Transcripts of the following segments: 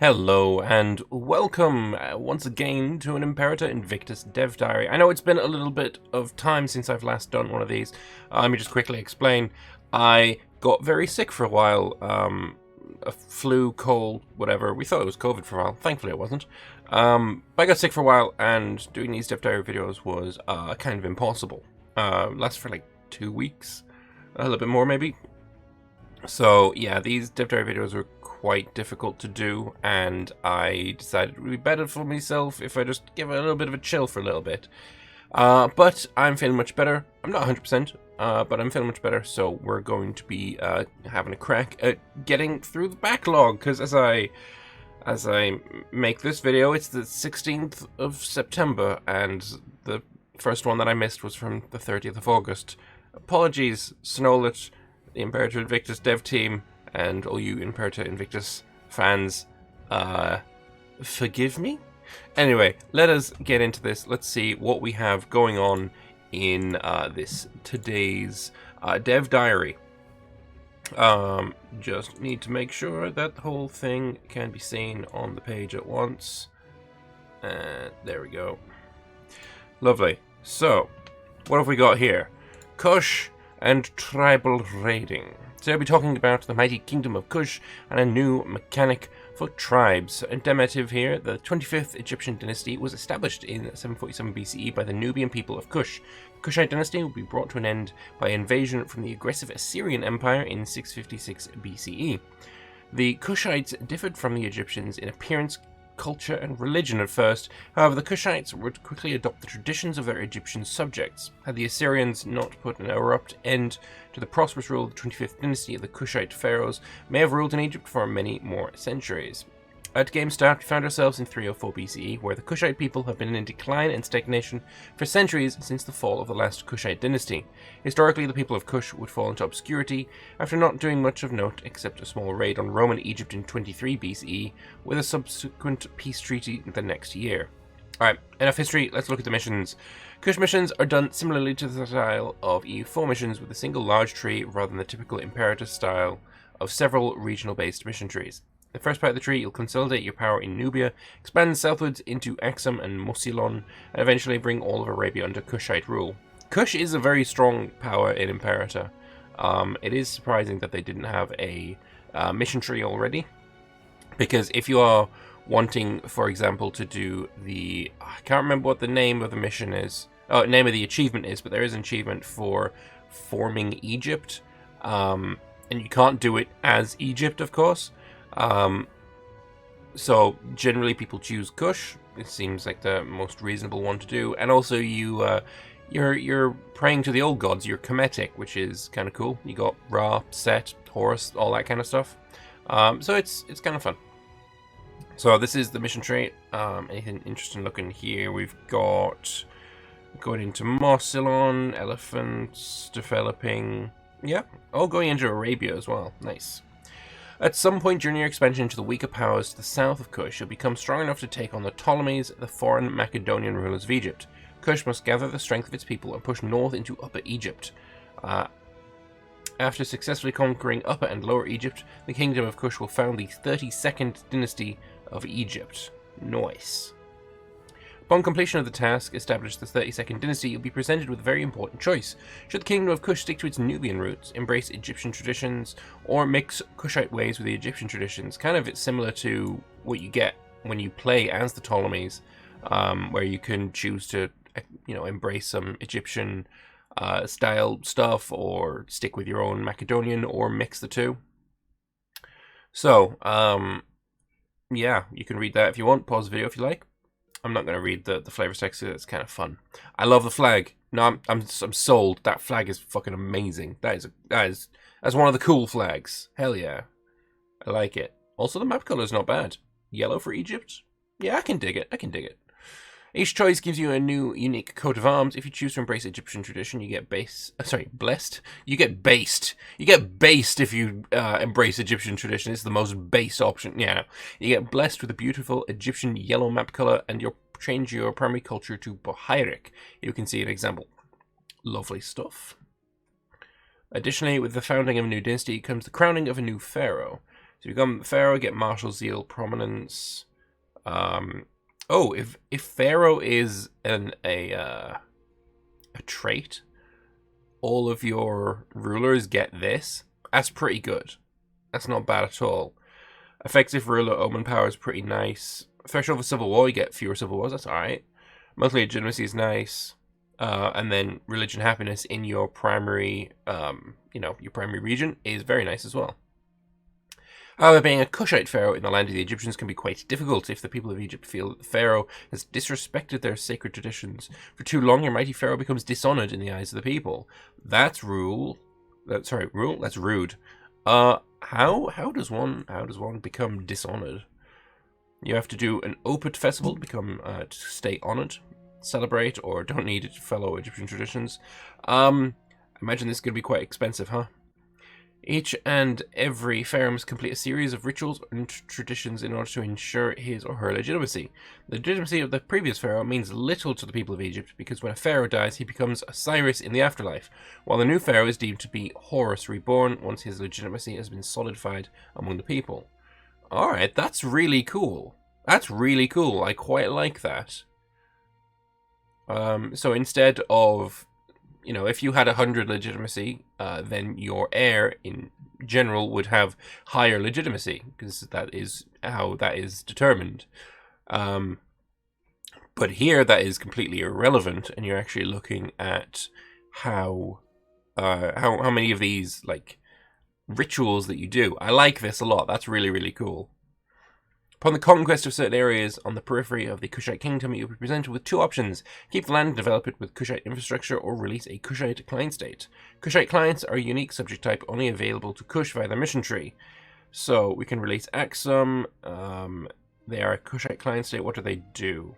Hello and welcome once again to an Imperator Invictus dev diary. I know it's been a little bit of time since I've last done one of these. Let me just quickly explain. I got very sick for a while. A flu, cold, whatever. We thought it was COVID for a while. Thankfully it wasn't. But I got sick for a while and doing these dev diary videos was kind of impossible. Lasted for like 2 weeks. A little bit more maybe. So yeah, these dev diary videos were quite difficult to do, and I decided it would be better for myself if I just give it a little bit of a chill for a little bit. But I'm feeling much better. I'm not 100%, but I'm feeling much better, so we're going to be having a crack at getting through the backlog, because as I make this video, it's the 16th of September, and the first one that I missed was from the 30th of August. Apologies, Snowlet, the Imperator Invictus dev team, and all you Imperator Invictus fans, forgive me? Anyway, let us get into this. Let's see what we have going on in today's dev diary. Just need to make sure that the whole thing can be seen on the page at once. There we go. Lovely. So, what have we got here? Kush and tribal raiding. So I'll be talking about the mighty kingdom of Kush and a new mechanic for tribes. Indicative here, the 25th Egyptian dynasty was established in 747 BCE by the Nubian people of Kush. The Kushite dynasty will be brought to an end by invasion from the aggressive Assyrian Empire in 656 BCE. The Kushites differed from the Egyptians in appearance, culture, and religion at first. However, the Kushites would quickly adopt the traditions of their Egyptian subjects. Had the Assyrians not put an abrupt end to the prosperous rule of the 25th dynasty, the Kushite pharaohs may have ruled in Egypt for many more centuries. At game start, we found ourselves in 304 BCE, where the Kushite people have been in decline and stagnation for centuries since the fall of the last Kushite dynasty. Historically, the people of Kush would fall into obscurity after not doing much of note except a small raid on Roman Egypt in 23 BCE, with a subsequent peace treaty the next year. Alright, enough history, let's look at the missions. Kush missions are done similarly to the style of EU4 missions, with a single large tree rather than the typical Imperator style of several regional-based mission trees. The first part of the tree, you'll consolidate your power in Nubia, expand southwards into Axum and Musilon, and eventually bring all of Arabia under Kushite rule. Kush is a very strong power in Imperator. It is surprising that they didn't have a mission tree already, because if you are wanting, for example, to do the... I can't remember what the name of the mission is. Oh, name of the achievement is, but there is an achievement for forming Egypt, and you can't do it as Egypt, of course. So generally people choose Kush. It seems like the most reasonable one to do, and also you're praying to the old gods. You're Kemetic, which is kind of cool. You got Ra, Set, Horus, all that kind of stuff. So it's kind of fun. So this is the mission tree. Anything interesting looking here? We've got going into Marcellon, elephants, developing. Yeah, all going into Arabia as well. Nice. At some point during your expansion into the weaker powers to the south of Kush, you'll become strong enough to take on the Ptolemies, the foreign Macedonian rulers of Egypt. Kush must gather the strength of its people and push north into Upper Egypt. After successfully conquering Upper and Lower Egypt, the Kingdom of Kush will found the 32nd dynasty of Egypt. Nice. Upon completion of the task, establish the 32nd dynasty, you'll be presented with a very important choice. Should the Kingdom of Kush stick to its Nubian roots, embrace Egyptian traditions, or mix Kushite ways with the Egyptian traditions? Kind of it's similar to what you get when you play as the Ptolemies, where you can choose to, embrace some Egyptian style stuff, or stick with your own Macedonian, or mix the two. So, yeah, you can read that if you want. Pause the video if you like. I'm not going to read the flavor text. It's kind of fun. I love the flag. No, I'm sold. That flag is fucking amazing. That's one of the cool flags. Hell yeah, I like it. Also, the map color is not bad. Yellow for Egypt. Yeah, I can dig it. Each choice gives you a new, unique coat of arms. If you choose to embrace Egyptian tradition, you get blessed. You get based. You get based if you embrace Egyptian tradition. It's the most base option. Yeah. You get blessed with a beautiful Egyptian yellow map color, and you'll change your primary culture to Bahiric. You can see an example. Lovely stuff. Additionally, with the founding of a new dynasty comes the crowning of a new pharaoh. So you become Pharaoh, get martial zeal, prominence. Oh, if Pharaoh is a trait, all of your rulers get this. That's pretty good. That's not bad at all. Effective ruler omen power is pretty nice. Threshold for civil war, you get fewer civil wars. That's all right. Monthly legitimacy is nice. And then religion happiness in your primary, your primary region is very nice as well. However, being a Kushite pharaoh in the land of the Egyptians can be quite difficult if the people of Egypt feel that the pharaoh has disrespected their sacred traditions. For too long, your mighty pharaoh becomes dishonored in the eyes of the people. That's rule. That's rude. How does one become dishonored? You have to do an Opet festival to become to stay honored, celebrate, or don't need it to follow Egyptian traditions. Imagine this is going to be quite expensive, huh? Each and every pharaoh must complete a series of rituals and traditions in order to ensure his or her legitimacy. The legitimacy of the previous pharaoh means little to the people of Egypt because when a pharaoh dies, he becomes Osiris in the afterlife, while the new pharaoh is deemed to be Horus reborn once his legitimacy has been solidified among the people. Alright, that's really cool. That's really cool. I quite like that. So instead of, if you had 100 legitimacy, then your heir in general would have higher legitimacy, because that is how that is determined. But here that is completely irrelevant, and you're actually looking at how many of these rituals that you do. I like this a lot. That's really, really cool. Upon the conquest of certain areas on the periphery of the Kushite kingdom, you'll be presented with two options. Keep the land and develop it with Kushite infrastructure, or release a Kushite client state. Kushite clients are a unique subject type only available to Kush via their mission tree. So we can release Axum. They are a Kushite client state. What do they do?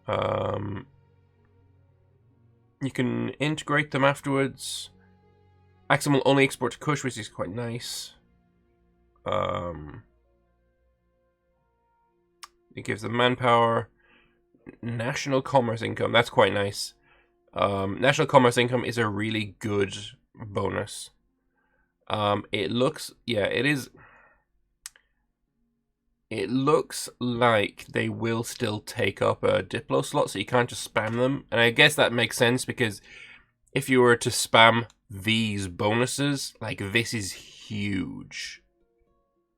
You can integrate them afterwards. Axum will only export to Kush, which is quite nice. It gives them manpower, national commerce income. That's quite nice. National commerce income is a really good bonus. It looks like they will still take up a Diplo slot, so you can't just spam them. And I guess that makes sense, because if you were to spam these bonuses, this is huge.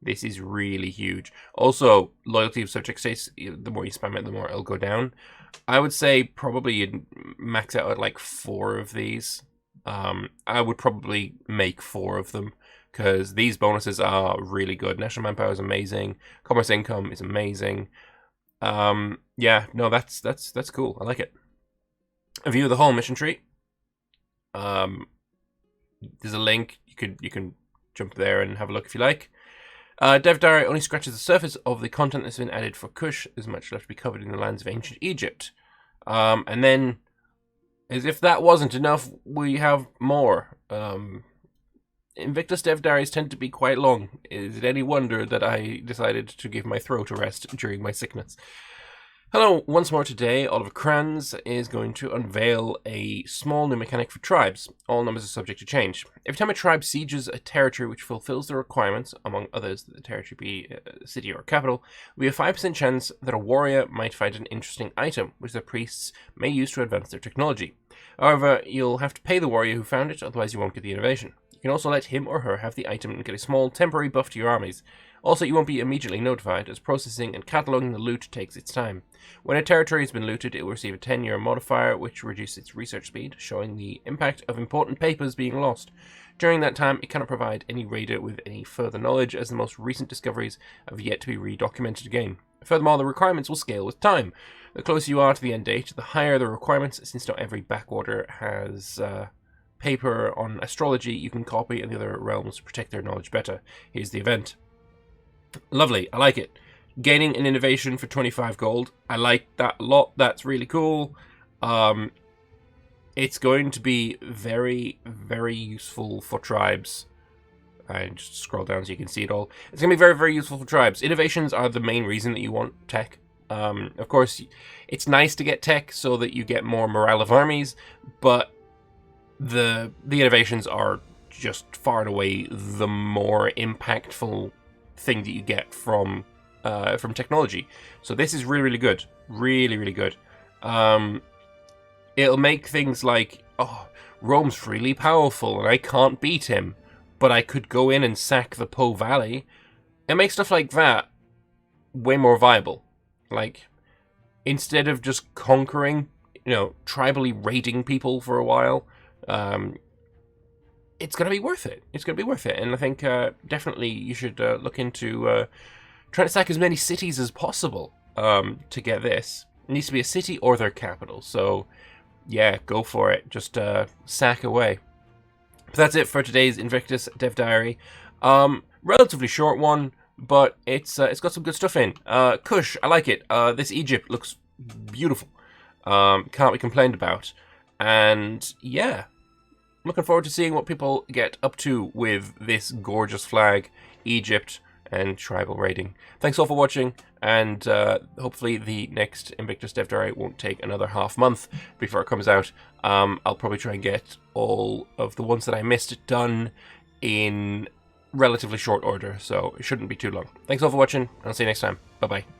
This is really huge. Also, loyalty of subject states, the more you spam it, the more it'll go down. I would say probably you'd max out at 4 of these. I would probably make 4 of them, because these bonuses are really good. National manpower is amazing. Commerce income is amazing. Yeah, no, that's cool. I like it. A view of the whole mission tree. There's a link. You can jump there and have a look if you like. Dev Diary only scratches the surface of the content that's been added for Kush. There's much left to be covered in the lands of ancient Egypt. And then, as if that wasn't enough, we have more. Invictus Dev Diaries tend to be quite long. Is it any wonder that I decided to give my throat a rest during my sickness? Hello, once more today, Oliver Kranz is going to unveil a small new mechanic for tribes. All numbers are subject to change. Every time a tribe sieges a territory which fulfills the requirements, among others that the territory be a city or a capital, we have a 5% chance that a warrior might find an interesting item, which the priests may use to advance their technology. However, you'll have to pay the warrior who found it, otherwise you won't get the innovation. You can also let him or her have the item and get a small temporary buff to your armies. Also, you won't be immediately notified, as processing and cataloguing the loot takes its time. When a territory has been looted, it will receive a 10-year modifier, which reduces its research speed, showing the impact of important papers being lost. During that time, it cannot provide any raider with any further knowledge, as the most recent discoveries have yet to be redocumented again. Furthermore, the requirements will scale with time. The closer you are to the end date, the higher the requirements, since not every backorder has paper on astrology you can copy, and the other realms protect their knowledge better. Here's the event. Lovely, I like it. Gaining an innovation for 25 gold. I like that a lot. That's really cool. It's going to be very, very useful for tribes. I just scroll down so you can see it all. It's going to be very, very useful for tribes. Innovations are the main reason that you want tech. Of course, it's nice to get tech so that you get more morale of armies, but the innovations are just far and away the more impactful thing that you get from technology. So this is really, really good. Really, really good. It'll make things like, oh, Rome's really powerful and I can't beat him, but I could go in and sack the Po Valley. It makes stuff like that way more viable. Like, instead of just conquering, tribally raiding people for a while, it's going to be worth it. It's going to be worth it. And I think definitely you should look into trying to sack as many cities as possible to get this. It needs to be a city or their capital. So, yeah, go for it. Just sack away. But that's it for today's Invictus Dev Diary. Relatively short one, but it's got some good stuff in. Kush, I like it. This Egypt looks beautiful. Can't be complained about. And yeah, looking forward to seeing what people get up to with this gorgeous flag, Egypt, and tribal raiding. Thanks all for watching, and hopefully the next Invictus Dev Diary won't take another half month before it comes out. I'll probably try and get all of the ones that I missed done in relatively short order, so it shouldn't be too long. Thanks all for watching, and I'll see you next time. Bye-bye.